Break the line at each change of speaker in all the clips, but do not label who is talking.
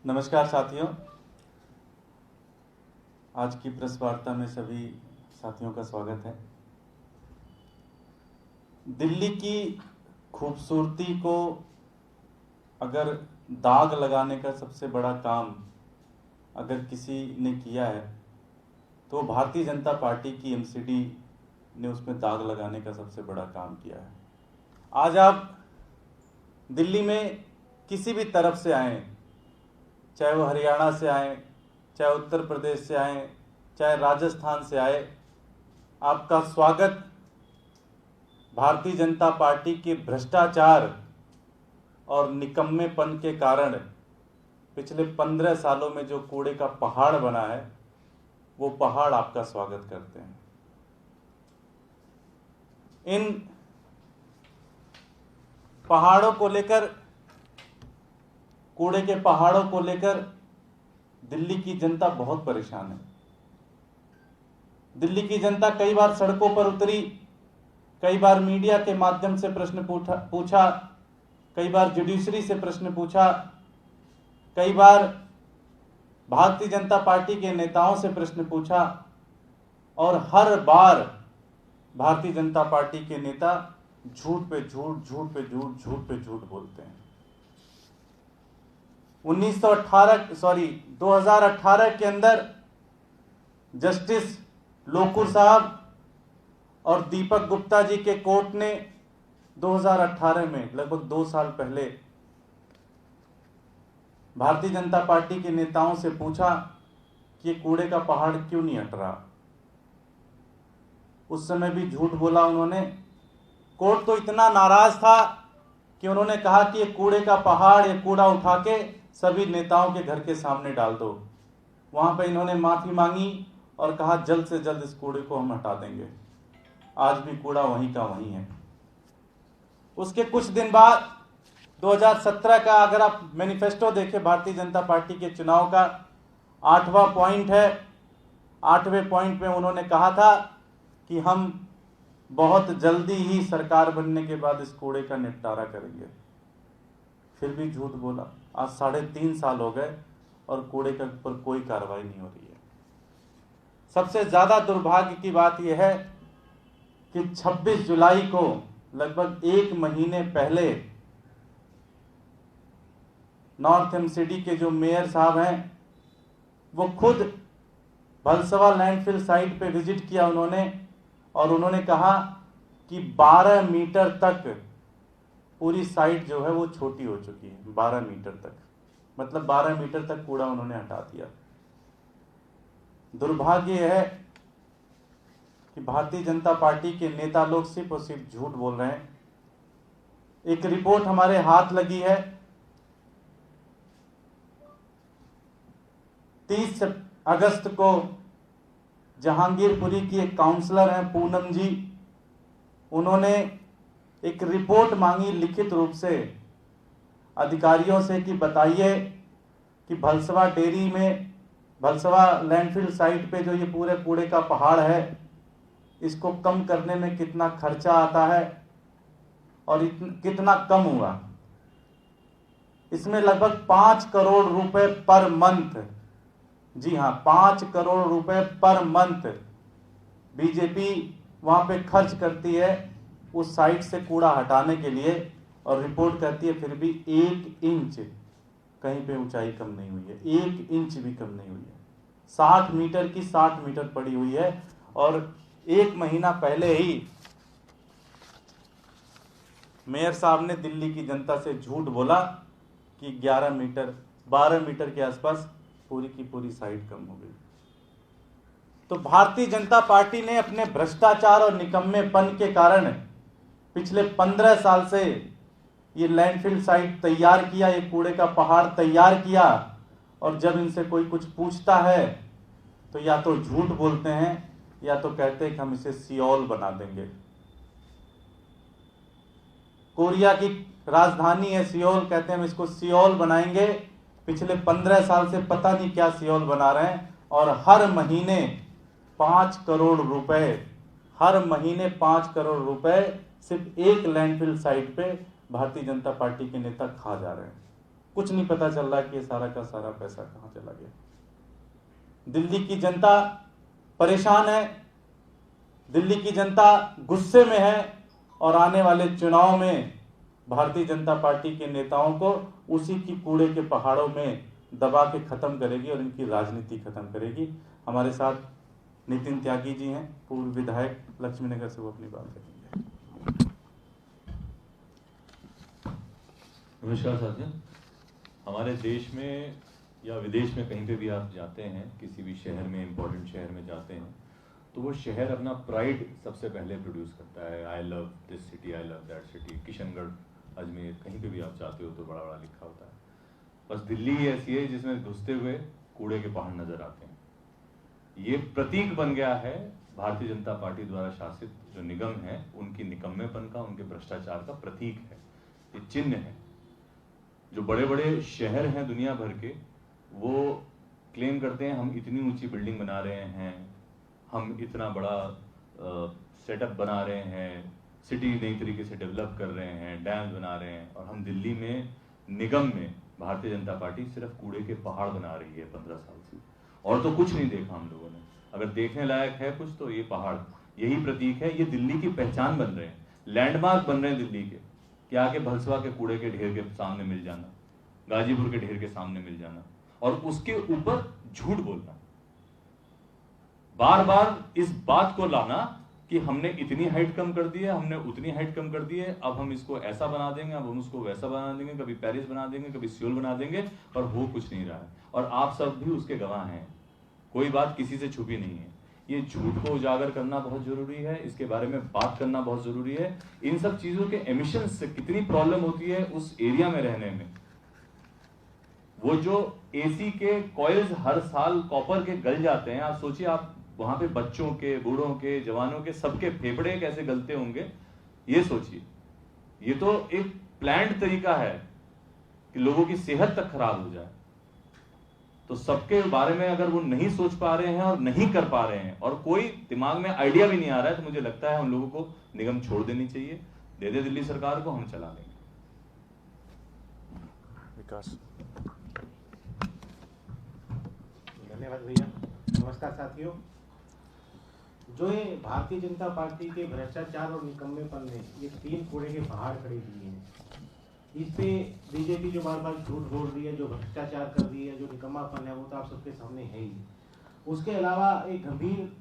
नमस्कार साथियों, आज की प्रेस वार्ता में सभी साथियों का स्वागत है। दिल्ली की खूबसूरती को अगर दाग लगाने का सबसे बड़ा काम अगर किसी ने किया है तो भारतीय जनता पार्टी की एमसीडी ने उसमें दाग लगाने का सबसे बड़ा काम किया है। आज आप दिल्ली में किसी भी तरफ से आएं, चाहे वो हरियाणा से आए, चाहे उत्तर प्रदेश से आए, चाहे राजस्थान से आए, आपका स्वागत भारतीय जनता पार्टी के भ्रष्टाचार और निकम्मेपन के कारण पिछले 15 सालों में जो कूड़े का पहाड़ बना है, वो पहाड़ आपका स्वागत करते हैं। इन पहाड़ों को लेकर, कूड़े के पहाड़ों को लेकर दिल्ली की जनता बहुत परेशान है। दिल्ली की जनता कई बार सड़कों पर उतरी, कई बार मीडिया के माध्यम से प्रश्न पूछा, कई बार जुडिशरी से प्रश्न पूछा, कई बार भारतीय जनता पार्टी के नेताओं से प्रश्न पूछा और हर बार भारतीय जनता पार्टी के नेता झूठ पे झूठ, झूठ पे झूठ, झूठ पे झूठ बोलते हैं। 2018 के अंदर जस्टिस लोकुर साहब और दीपक गुप्ता जी के कोर्ट ने 2018 में, लगभग 2 साल पहले, भारतीय जनता पार्टी के नेताओं से पूछा कि कूड़े का पहाड़ क्यों नहीं हट रहा। उस समय भी झूठ बोला उन्होंने। कोर्ट तो इतना नाराज था कि उन्होंने कहा कि ये कूड़े का पहाड़, ये कूड़ा उठा के सभी नेताओं के घर के सामने डाल दो। वहां पे इन्होंने माफी मांगी और कहा जल्द से जल्द इस कूड़े को हम हटा देंगे। आज भी कूड़ा वहीं का वहीं है। उसके कुछ दिन बाद 2017 का अगर आप मैनिफेस्टो देखें भारतीय जनता पार्टी के चुनाव का, 8वां पॉइंट है। 8वें पॉइंट में उन्होंने कहा था कि हम बहुत जल्दी ही सरकार बनने के बाद इस कूड़े का निपटारा करेंगे। फिर भी झूठ बोला। आज 3.5 साल हो गए और कूड़े के ऊपर कोई कार्रवाई नहीं हो रही है। सबसे ज्यादा दुर्भाग्य की बात यह है कि 26 जुलाई को, लगभग 1 महीने पहले, नॉर्थ एमसीडी के जो मेयर साहब हैं, वो खुद भलसवा लैंडफिल साइट पे विजिट किया उन्होंने, और उन्होंने कहा कि 12 मीटर तक पूरी साइट जो है वो छोटी हो चुकी है। 12 मीटर तक, मतलब 12 मीटर तक कूड़ा उन्होंने हटा दिया। दुर्भाग्य है कि भारतीय जनता पार्टी के नेता लोग सिर्फ और सिर्फ झूठ बोल रहे हैं। एक रिपोर्ट हमारे हाथ लगी है, 30 अगस्त को जहांगीरपुरी की एक काउंसलर हैं पूनम जी, उन्होंने एक रिपोर्ट मांगी लिखित रूप से अधिकारियों से कि बताइए कि भलसवा डेयरी में, भलसवा लैंडफिल साइट पे जो ये पूरे कूड़े का पहाड़ है, इसको कम करने में कितना खर्चा आता है और कितना कम हुआ। इसमें लगभग 5 करोड़ रुपए पर मंथ, जी हाँ, 5 करोड़ रुपए पर मंथ बीजेपी वहां पे खर्च करती है उस साइट से कूड़ा हटाने के लिए, और रिपोर्ट कहती है फिर भी 1 इंच कहीं पे ऊंचाई कम नहीं हुई है। 1 इंच भी कम नहीं हुई है। 60 मीटर की 60 मीटर पड़ी हुई है। और 1 महीना पहले ही मेयर साहब ने दिल्ली की जनता से झूठ बोला कि 12 मीटर के आसपास पूरी की पूरी साइट कम हो गई। तो भारतीय जनता पार्टी ने अपने भ्रष्टाचार और निकम्मेपन के कारण पिछले 15 साल से ये लैंडफिल साइट तैयार किया, ये कूड़े का पहाड़ तैयार किया, और जब इनसे कोई कुछ पूछता है तो या तो झूठ बोलते हैं या तो कहते हैं कि हम इसे सियोल बना देंगे। कोरिया की राजधानी है सियोल, कहते हैं हम इसको सियोल बनाएंगे। पिछले 15 साल से पता नहीं क्या सियोल बना रहे हैं, और हर महीने 5 करोड़ रुपए, हर महीने 5 करोड़ रुपए सिर्फ एक लैंडफिल साइट पे भारतीय जनता पार्टी के नेता खा जा रहे हैं। कुछ नहीं पता चल रहा कि ये सारा का सारा पैसा कहाँ चला गया। दिल्ली की जनता परेशान है, दिल्ली की जनता गुस्से में है और आने वाले चुनाव में भारतीय जनता पार्टी के नेताओं को उसी की कूड़े के पहाड़ों में दबा के खत्म करेगी और इनकी राजनीति खत्म करेगी। हमारे साथ नितिन त्यागी जी हैं, पूर्व विधायक लक्ष्मीनगर से, वो अपनी बात रखेंगे।
नमस्कार साथियों, हमारे देश में या विदेश में कहीं पे भी आप जाते हैं, किसी भी शहर में, इम्पोर्टेंट शहर में जाते हैं, तो वो शहर अपना प्राइड सबसे पहले प्रोड्यूस करता है। I love this city, I love that city. Kishangarh, Ajmer, कहीं पे भी आप जाते हो तो बड़ा बड़ा लिखा होता है। बस दिल्ली ही ऐसी है जिसमें घुसते हुए कूड़े के पहाड़ नजर आते हैं। ये प्रतीक बन गया है भारतीय जनता पार्टी द्वारा शासित जो निगम है उनकी निकम्मेपन का, उनके भ्रष्टाचार का प्रतीक है, ये चिन्ह है। जो बड़े बड़े शहर हैं दुनिया भर के, वो क्लेम करते हैं हम इतनी ऊंची बिल्डिंग बना रहे हैं, हम इतना बड़ा सेटअप बना रहे हैं, सिटी नई तरीके से डेवलप कर रहे हैं, डैम्स बना रहे हैं, और हम दिल्ली में निगम में भारतीय जनता पार्टी सिर्फ कूड़े के पहाड़ बना रही है 15 साल से, और तो कुछ नहीं देखा हम लोगों ने। अगर देखने लायक है कुछ तो ये पहाड़, यही प्रतीक है। ये दिल्ली की पहचान बन रहे हैं, लैंडमार्क बन रहे हैं दिल्ली के, कि आके भलसवा के कूड़े के ढेर के सामने मिल जाना, गाजीपुर के ढेर के सामने मिल जाना, और उसके ऊपर झूठ बोलना, बार बार इस बात को लाना कि हमने इतनी हाइट कम कर दी है, हमने उतनी हाइट कम कर दी है, अब हम इसको ऐसा बना देंगे, अब हम उसको वैसा बना देंगे, कभी पेरिस बना देंगे, कभी सियोल बना देंगे, और हो कुछ नहीं रहा है। और आप सब भी उसके गवाह हैं, कोई बात किसी से छुपी नहीं है। ये झूठ को उजागर करना बहुत जरूरी है, इसके बारे में बात करना बहुत जरूरी है। इन सब चीजों के एमिशन से कितनी प्रॉब्लम होती है उस एरिया में रहने में। वो जो एसी के कॉइल्स हर साल कॉपर के गल जाते हैं, आप सोचिए, आप वहां पे बच्चों के, बूढ़ों के, जवानों के सबके फेफड़े कैसे गलते होंगे, ये सोचिए। ये तो एक प्लान्ड तरीका है कि लोगों की सेहत तक खराब हो जाए। तो सबके बारे में अगर वो नहीं सोच पा रहे हैं और नहीं कर पा रहे हैं, और कोई दिमाग में आइडिया भी नहीं आ रहा है, तो मुझे लगता है हम लोगों को निगम छोड़ देनी चाहिए। दे दे दिल्ली सरकार को, हम चला लेंगे।
विकास,
धन्यवाद भैया। नमस्कार साथियों, जो ये भारतीय जनता पार्टी के भ्रष्टाचार और निकम्मेपन ने ये 3 कूड़े के पहाड़ खड़े किए हैं, इस पे बीजेपी जो बार बार झूठ बोल रही है, जो भ्रष्टाचार कर रही है, जो निकम्मापन है, वो तो आप सबके सामने है ही। उसके अलावा एक गंभीर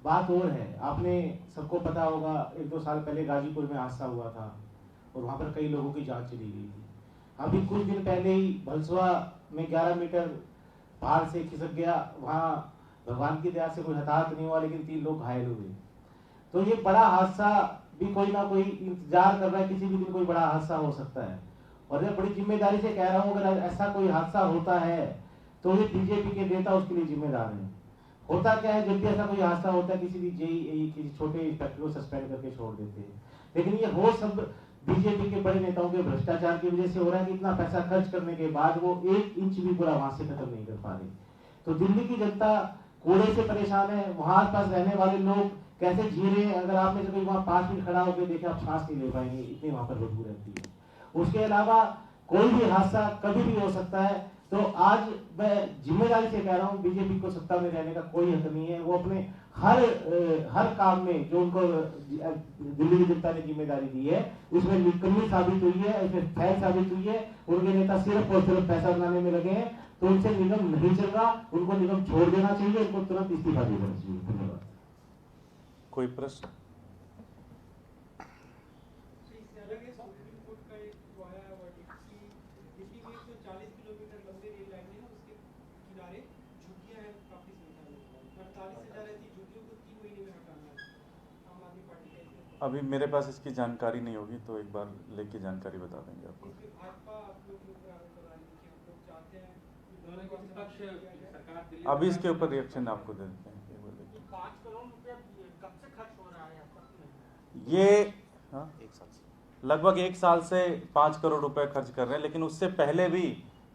बात और है, आपने सबको पता होगा, 1-2 साल पहले गाजीपुर में हादसा हुआ था और वहाँ पर कई लोगों की जान चली गई थी। अभी कुछ दिन पहले ही भलसवा में 11 मीटर पहाड़ से खिसक गया, वहाँ भगवान की दया से कोई हताहत नहीं हुआ, लेकिन 3 लोग घायल हुए। तो ये बड़ा हादसा भी कोई ना कोई इंतजार कर रहा है, किसी भी दिन कोई बड़ा हादसा हो सकता है। और मैं बड़ी जिम्मेदारी से कह रहा हूँ, अगर ऐसा कोई हादसा होता है तो ये बीजेपी के नेता उसके लिए जिम्मेदार हैं। होता क्या है, जब भी ऐसा कोई हादसा होता है, किसी भी जेई किसी छोटे इंस्पेक्टर को सस्पेंड करके छोड़ देते हैं, लेकिन ये हो सब बीजेपी के बड़े नेताओं के भ्रष्टाचार की वजह से हो रहा है कि इतना पैसा खर्च करने के बाद वो 1 इंच भी पूरा वहां से खत्म नहीं कर पा रहे। तो दिल्ली की जनता कूड़े से परेशान है, वहां पास रहने वाले लोग कैसे जी रहे हैं। अगर आप में से कोई वहां 5 मिनट खड़ा होकर देखे, आप सांस नहीं ले पाएंगे, इतनी वहां पर बदबू रहती है। उसके अलावा कोई भी हादसा कभी भी हो सकता है। तो आज मैं जिम्मेदारी से कह रहा हूँ, बीजेपी को सत्ता में रहने का कोई हक नहीं है। वो अपने हर काम में जो उनको दिल्ली की जनता ने जिम्मेदारी दी है, उसमें निकम्मी साबित हुई है, उसमें फैल साबित हुई है। उनके नेता सिर्फ और सिर्फ पैसा बनाने में लगे हैं, तो उनसे निगम नहीं चल रहा, उनको निगम छोड़ देना चाहिए, उनको तुरंत इस्तीफा दे देना चाहिए। धन्यवाद।
कोई प्रश्न? अभी मेरे पास इसकी जानकारी नहीं होगी, तो एक बार लेके जानकारी बता देंगे आपको। अभी इसके ऊपर रिएक्शन आपको दे देते हैं।
5 करोड़ रुपया कब से खर्च हो रहा है?
ये लगभग 1 साल से 5 करोड़ रुपए खर्च कर रहे हैं, लेकिन उससे पहले भी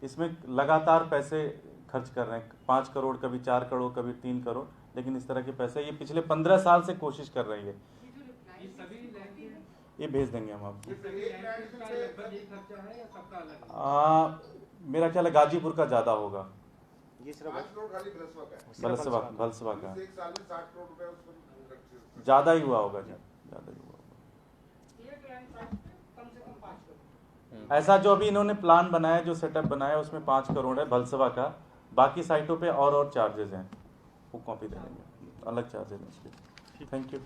इसमें लगातार पैसे खर्च कर रहे हैं। 5 करोड़, कभी 4 करोड़, कभी 3 करोड़, लेकिन इस तरह के पैसे ये पिछले 15 साल से कोशिश कर रही है। ये भेज देंगे हम आपको।
खर्चा है या सबका अलग है?
मेरा ख्याल है गाजीपुर का ज़्यादा होगा।
ये सिर्फ
5 करोड़ खाली भलसवा का है।
भलसवा का
एक साल में 60 करोड़ रुपए उस पर खर्च
ज़्यादा ही हुआ होगा जी, ज़्यादा ही हुआ होगा।
एक लैंड साइट पे कम से कम 5 करोड़।
ऐसा जो अभी इन्होंने प्लान बनाया, जो सेटअप बनाया, उसमें 5 करोड़ है भलसवा का। बाकी साइटों पे और चार्जेस हैं, वो कॉपी दे देंगे, अलग चार्जेस हैं उसके। Thank you.